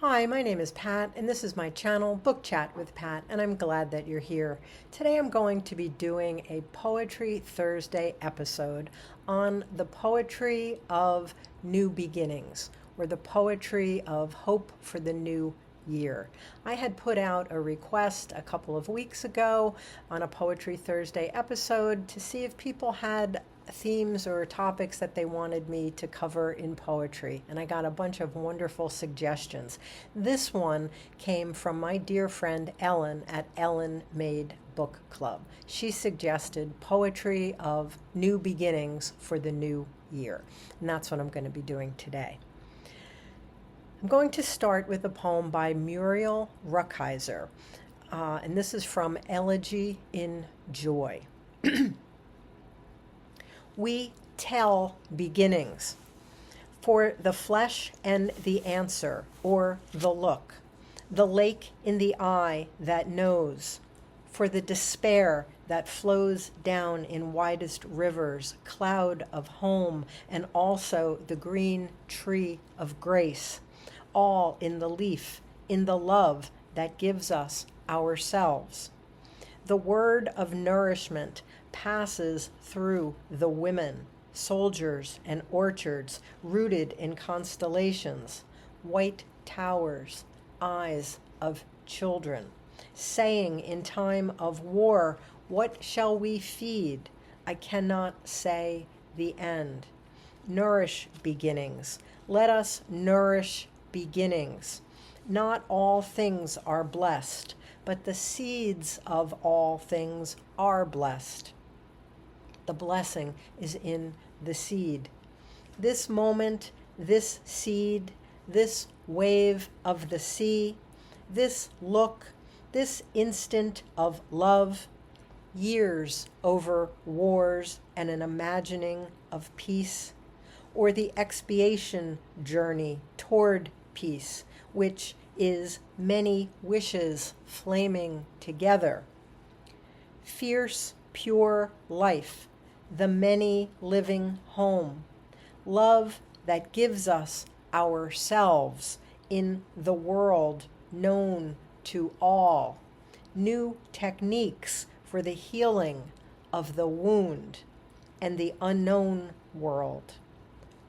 Hi, my name is Pat, and this is my channel, Book Chat with Pat, and I'm glad that you're here. Today I'm going to be doing a Poetry Thursday episode on the poetry of new beginnings, or the poetry of hope for the new year. I had put out a request a couple of weeks ago on a Poetry Thursday episode to see if people had themes or topics that they wanted me to cover in poetry, and I got a bunch of wonderful suggestions. This one came from my dear friend Ellen at Ellen Made Book Club. She suggested poetry of new beginnings for the new year, and that's what I'm going to be doing today. I'm going to start with a poem by Muriel Rukeyser, and this is from Elegy in Joy. We tell beginnings for the flesh and the answer, or the look, the lake in the eye that knows, for the despair that flows down in widest rivers, cloud of home, and also the green tree of grace, all in the leaf, in the love that gives us ourselves. The word of nourishment passes through the women, soldiers, and orchards rooted in constellations, white towers, eyes of children, saying in time of war, what shall we feed? I cannot say the end. Nourish beginnings. Let us nourish beginnings. Not all things are blessed, but the seeds of all things are blessed. The blessing is in the seed. This moment, this seed, this wave of the sea, this look, this instant of love, years over wars and an imagining of peace, or the expiation journey toward peace, which is many wishes flaming together. Fierce, pure life, the many living home, love that gives us ourselves in the world known to all, new techniques for the healing of the wound and the unknown world,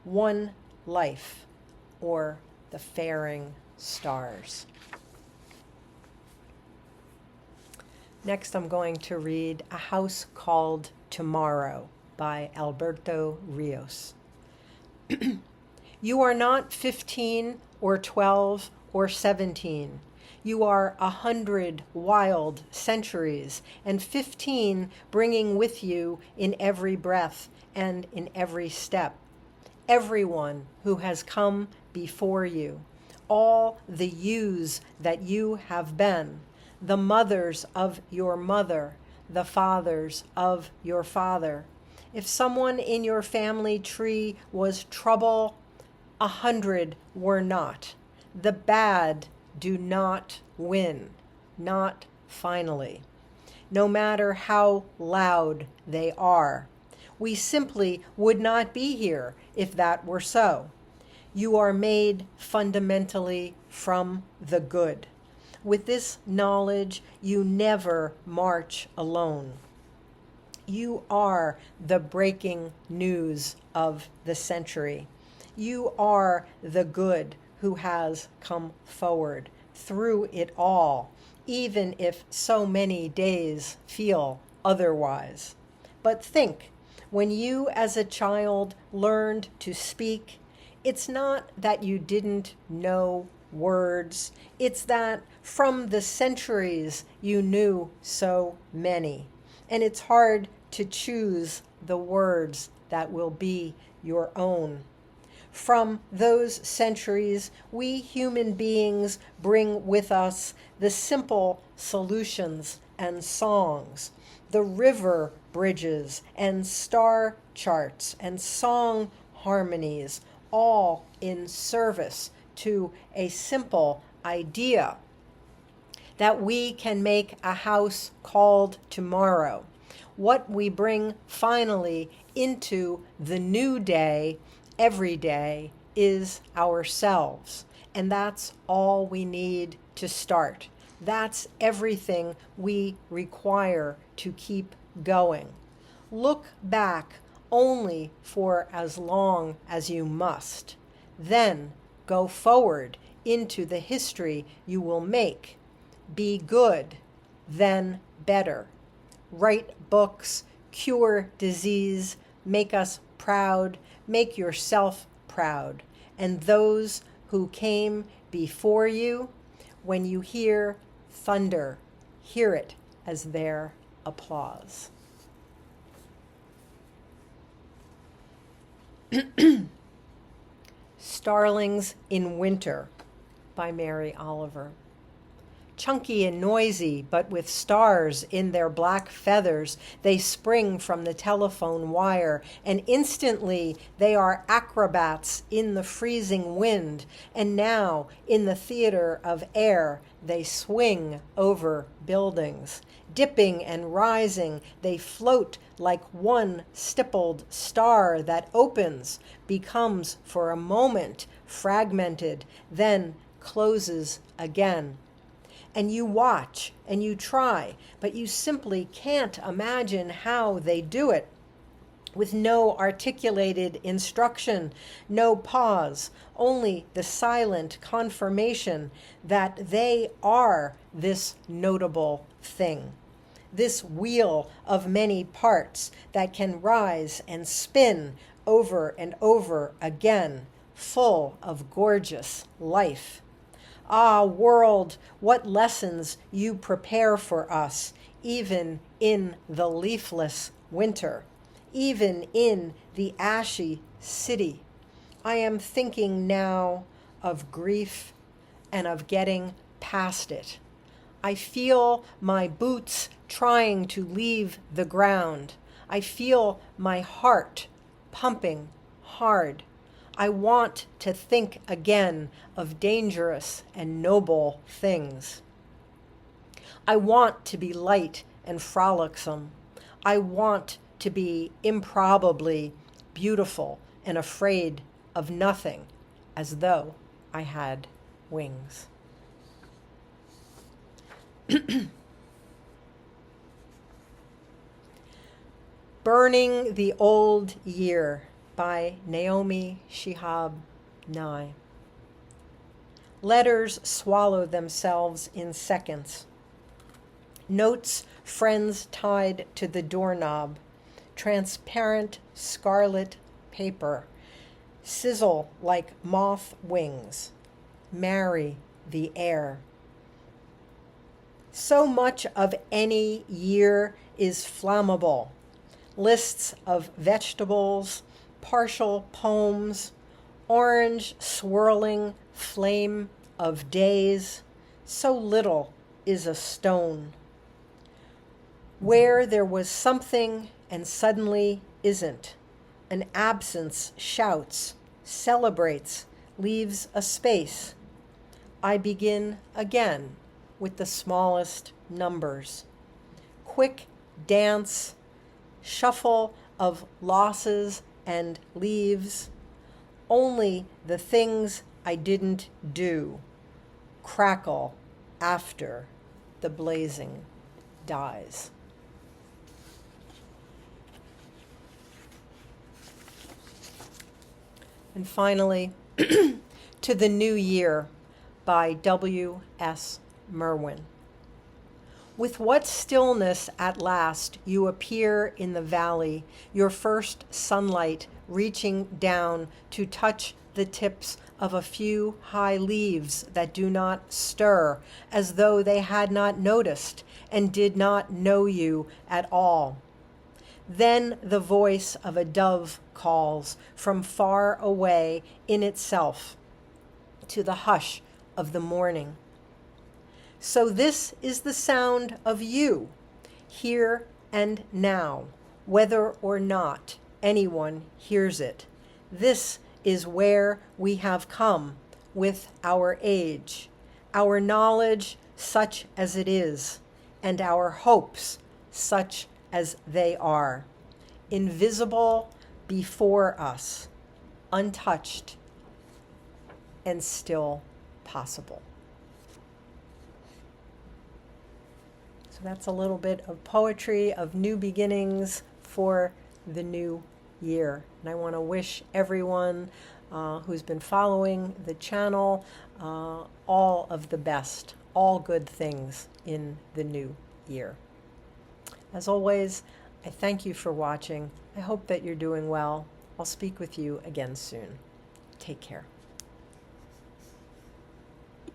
one life, or the faring stars. Next, I'm going to read A House Called Tomorrow by Alberto Rios. You are not 15 or 12 or 17. You are 100 wild centuries, and 15 bringing with you in every breath and in every step. Everyone who has come before you, all the yous that you have been, the mothers of your mother, the fathers of your father. If someone in your family tree was trouble, 100 were not. The bad do not win, not finally, no matter how loud they are. We simply would not be here if that were so. You are made fundamentally from the good. With this knowledge, you never march alone. You are the breaking news of the century. You are the good who has come forward through it all, even if so many days feel otherwise. But think, when you as a child learned to speak, it's not that you didn't know words, it's that from the centuries you knew so many. And it's hard to choose the words that will be your own. From those centuries, we human beings bring with us the simple solutions and songs, the river bridges and star charts and song harmonies, all in service to a simple idea that we can make a house called tomorrow. What we bring finally into the new day, every day, is ourselves. And that's all we need to start. That's everything we require to keep going. Look back only for as long as you must. Then go forward into the history you will make. Be good, then better. Write books, cure disease, make us proud, make yourself proud. And those who came before you, when you hear thunder, hear it as their applause. Starlings in Winter by Mary Oliver. Chunky and noisy, but with stars in their black feathers, they spring from the telephone wire, and instantly they are acrobats in the freezing wind, and now in the theater of air they swing over buildings. Dipping and rising, they float like one stippled star that opens, becomes for a moment fragmented, then closes again. And you watch and you try, but you simply can't imagine how they do it. With no articulated instruction, no pause, only the silent confirmation that they are this notable thing. This wheel of many parts that can rise and spin over and over again, full of gorgeous life. Ah, world, what lessons you prepare for us, even in the leafless winter, even in the ashy city. I am thinking now of grief and of getting past it. I feel my boots trying to leave the ground. I feel my heart pumping hard. I want to think again of dangerous and noble things. I want to be light and frolicsome. I want to be improbably beautiful and afraid of nothing, as though I had wings. Burning the Old Year by Naomi Shihab Nye. Letters swallow themselves in seconds. Notes friends tied to the doorknob. Transparent scarlet paper. Sizzle like moth wings. Marry the air. So much of any year is flammable. Lists of vegetables, partial poems, orange swirling flame of days, so little is a stone. Where there was something and suddenly isn't, an absence shouts, celebrates, leaves a space. I begin again with the smallest numbers. Quick dance, shuffle of losses and leaves, only the things I didn't do crackle after the blazing dies. And finally, To the New Year by W.S. Merwin. With what stillness at last you appear in the valley, your first sunlight reaching down to touch the tips of a few high leaves that do not stir, as though they had not noticed and did not know you at all. Then the voice of a dove calls from far away in itself to the hush of the morning. So this is the sound of you, here and now, whether or not anyone hears it. This is where we have come with our age, our knowledge such as it is, and our hopes such as they are, invisible before us, untouched, and still possible. So that's a little bit of poetry of new beginnings for the new year. And I want to wish everyone who's been following the channel all of the best, all good things in the new year. As always, I thank you for watching. I hope that you're doing well. I'll speak with you again soon. Take care.